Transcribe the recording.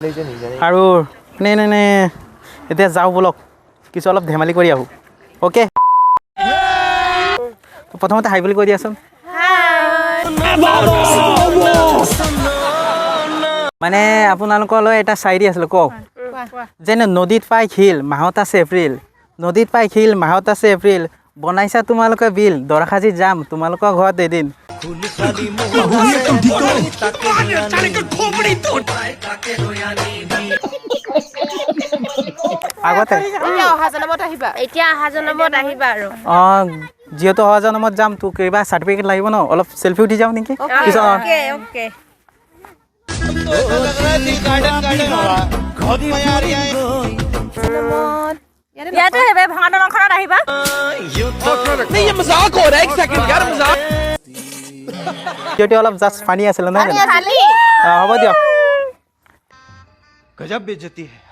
আৰু নে এতিয়া যাওঁ বলক কিছু অলপ ধেমালি কৰি আহোঁ অ'কে প্ৰথমতে হাই বুলি কৈ দিয়াচোন মানে আপোনালোকলৈ এটা চাইৰি আছিলে কওক যেনে নদীত পাই শিল মাহত আছে এপ্ৰিল নদীত পাই শিল মাহত আছে এপ্ৰিল বনাইছা তোমালোকে বিল দৰাসাজি যাম তোমালোকৰ ঘৰত এদিন আগতে এতিয়া অহা জনমত আহিবা আৰু অঁ যিহেতু অহা জনমত যাম তোক কিবা চাৰ্টিফিকেট লাগিব ন অলপ চেল্ফি উঠি যাওঁ নেকি অ'কে ইয়াতে হেবে ভঙা দলংখনত আহিবা যিহেতু অলপ জাষ্ট ফানি আছিলে নহয় জানো হ'ব দিয়ক गजब बेइज्जती है